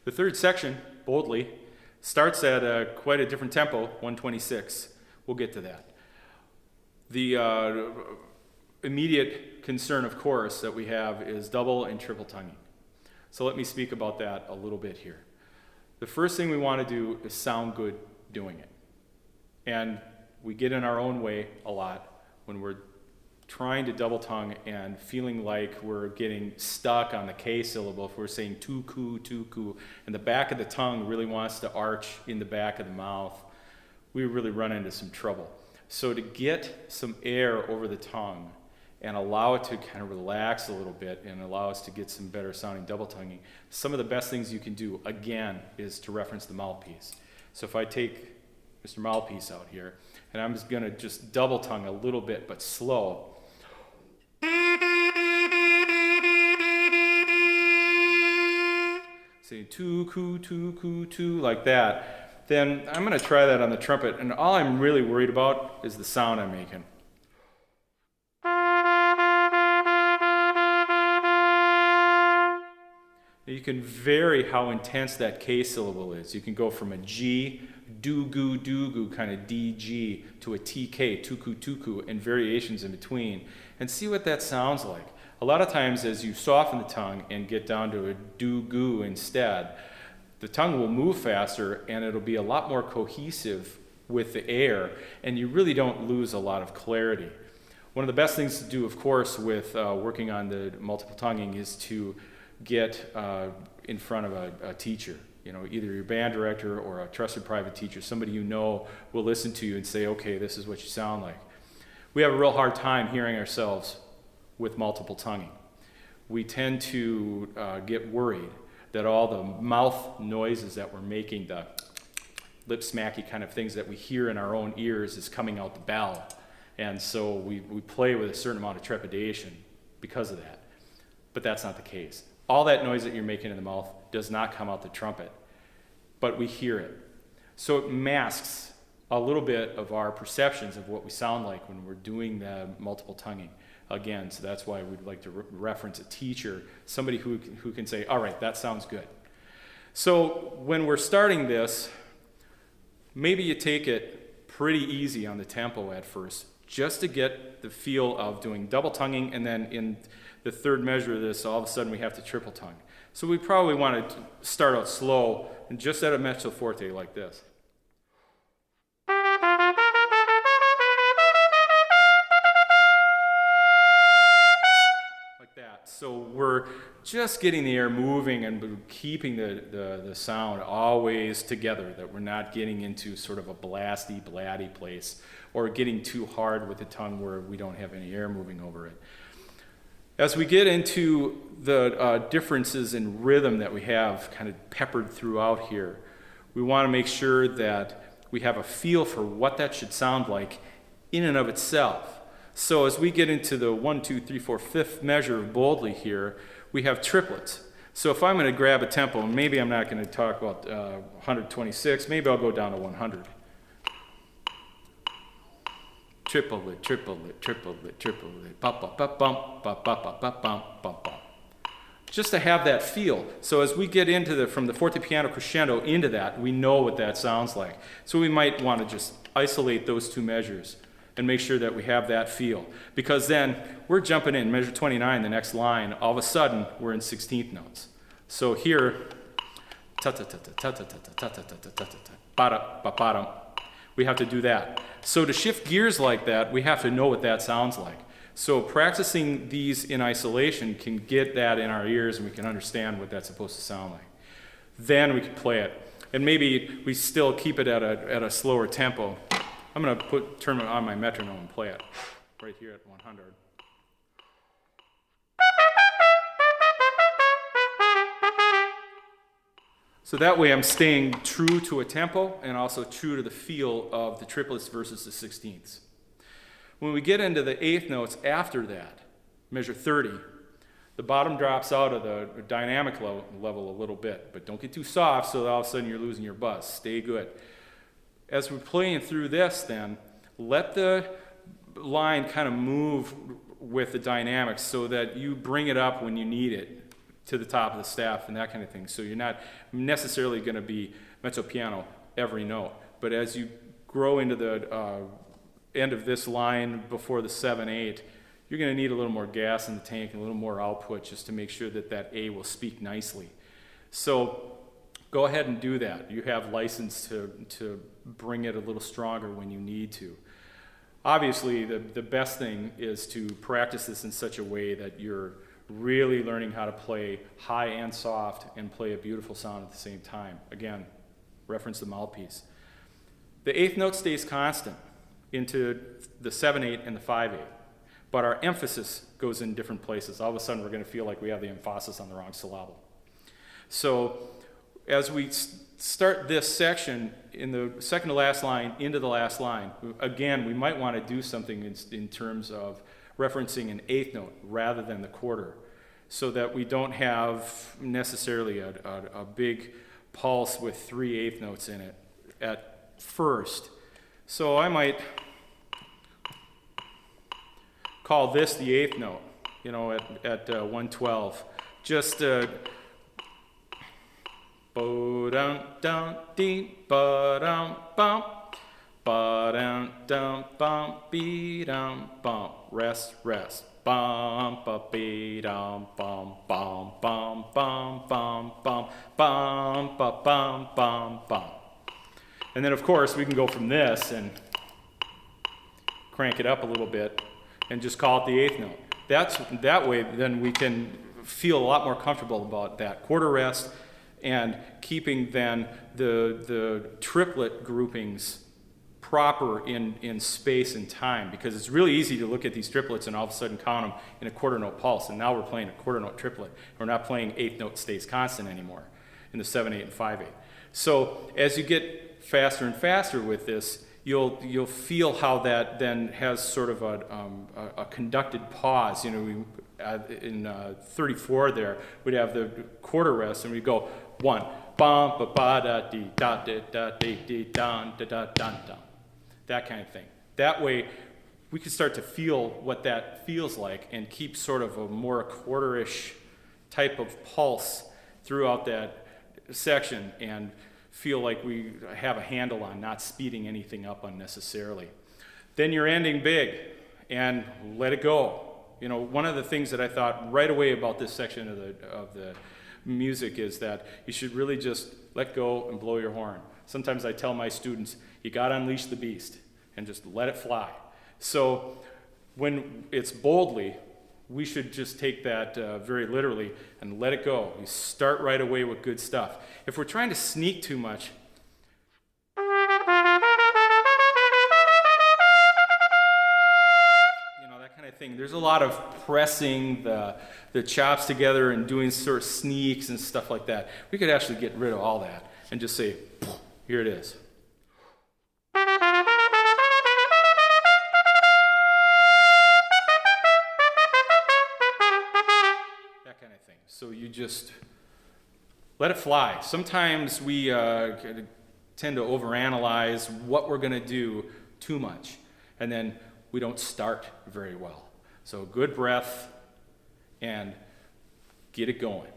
The third section, boldly, starts at quite a different tempo, 126. We'll get to that. The immediate concern, of course, that we have is double and triple tonguing. So let me speak about that a little bit here. The first thing we want to do is sound good doing it. And we get in our own way a lot when we're trying to double tongue and feeling like we're getting stuck on the K syllable. If we're saying tuku, and the back of the tongue really wants to arch in the back of the mouth, we really run into some trouble. So to get some air over the tongue and allow it to kind of relax a little bit and allow us to get some better sounding double tonguing, some of the best things you can do, again, is to reference the mouthpiece. So if I take Mr. Mouthpiece out here, and I'm just gonna just double tongue a little bit, but slow. Say tu, like that. Then I'm gonna try that on the trumpet, and all I'm really worried about is the sound I'm making. You can vary how intense that K syllable is. You can go from a G, do-goo, kind of DG, to a TK, tuku, and variations in between, and see what that sounds like. A lot of times as you soften the tongue and get down to a do-goo instead, the tongue will move faster and it'll be a lot more cohesive with the air, and you really don't lose a lot of clarity. One of the best things to do, of course, with working on the multiple tonguing is to get in front of a teacher. You know, either your band director or a trusted private teacher, somebody you know will listen to you and say, okay, this is what you sound like. We have a real hard time hearing ourselves with multiple tonguing. We tend to get worried that all the mouth noises that we're making, the lip smacky kind of things that we hear in our own ears, is coming out the bell. And so we play with a certain amount of trepidation because of that. But that's not the case. All that noise that you're making in the mouth does not come out the trumpet, but we hear it. So it masks a little bit of our perceptions of what we sound like when we're doing the multiple tonguing. Again, so that's why we'd like to reference a teacher, somebody who can say, all right, that sounds good. So when we're starting this, maybe you take it pretty easy on the tempo at first, just to get the feel of doing double tonguing, and then in the third measure of this, all of a sudden we have to triple tongue. So we probably want to start out slow and just at a mezzo forte like this. Like that. So we're just getting the air moving and keeping the sound always together, that we're not getting into sort of a blasty, blatty place or getting too hard with the tongue where we don't have any air moving over it. As we get into the differences in rhythm that we have kind of peppered throughout here, we want to make sure that we have a feel for what that should sound like in and of itself. So as we get into the 1, 2, 3, 4, 5th measure of boldly here, we have triplets. So if I'm going to grab a tempo, and maybe I'm not going to talk about 126, maybe I'll go down to 100. Triplet, triplet, triplet, triplet, bum, bum, bum, bum, bum, bum, bum, bum, bum, bum, bum. Just to have that feel. So as we get into from the forte piano crescendo into that, we know what that sounds like. So we might want to just isolate those two measures and make sure that we have that feel. Because then we're jumping in, measure 29, the next line, all of a sudden we're in 16th notes. So here, we have to do that. So to shift gears like that, we have to know what that sounds like. So practicing these in isolation can get that in our ears, and we can understand what that's supposed to sound like. Then we can play it. And maybe we still keep it at a slower tempo. I'm going to turn it on my metronome and play it right here at 100. So that way I'm staying true to a tempo and also true to the feel of the triplets versus the 16ths. When we get into the 8th notes after that, measure 30, the bottom drops out of the dynamic level a little bit, but don't get too soft so that all of a sudden you're losing your buzz. Stay good. As we're playing through this then, let the line kind of move with the dynamics so that you bring it up when you need it to the top of the staff and that kind of thing. So you're not necessarily going to be mezzo piano every note. But as you grow into the end of this line before the 7/8, you're going to need a little more gas in the tank and a little more output just to make sure that that A will speak nicely. So go ahead and do that. You have license to bring it a little stronger when you need to. Obviously, the best thing is to practice this in such a way that you're really learning how to play high and soft and play a beautiful sound at the same time. Again, reference the mouthpiece. The 8th note stays constant into the 7/8 and the 5/8, but our emphasis goes in different places. All of a sudden, we're going to feel like we have the emphasis on the wrong syllable. So as we start this section in the second to last line into the last line, again, we might want to do something in terms of referencing an 8th note rather than the quarter, so that we don't have necessarily a big pulse with 3 8th notes in it at first. So I might call this the 8th note, you know, at 112. Just bo-dum-dum-dee, ba-dum-bum, ba-dum-dum-bum, be-dum-bum, rest, rest, bum, ba-be-dum, bum, bum, bum, bum, bum, bum, bum, ba-bum, bum, bum. And then, of course, we can go from this and crank it up a little bit and just call it the 8th note. That way, then we can feel a lot more comfortable about that quarter rest and keeping then the triplet groupings proper in space and time, because it's really easy to look at these triplets and all of a sudden count them in a quarter note pulse, and now we're playing a quarter note triplet. We're not playing 8th note stays constant anymore in the 7/8 and 5/8. So as you get faster and faster with this, you'll feel how that then has sort of a conducted pause. You know, in 34 there, we'd have the quarter rest, and we'd go 1, bum, ba, ba, da, dee, da, da, da, dee, dee, dun, da, da, dun, dun. That kind of thing. That way, we can start to feel what that feels like and keep sort of a more quarterish type of pulse throughout that section and feel like we have a handle on not speeding anything up unnecessarily. Then you're ending big and let it go. You know, one of the things that I thought right away about this section of the music is that you should really just let go and blow your horn. Sometimes I tell my students, you got to unleash the beast and just let it fly. So when it's boldly, we should just take that very literally and let it go. You start right away with good stuff. If we're trying to sneak too much, thing. There's a lot of pressing the chops together and doing sort of sneaks and stuff like that. We could actually get rid of all that and just say, here it is. That kind of thing. So you just let it fly. Sometimes we tend to overanalyze what we're going to do too much, and then we don't start very well. So good breath and get it going.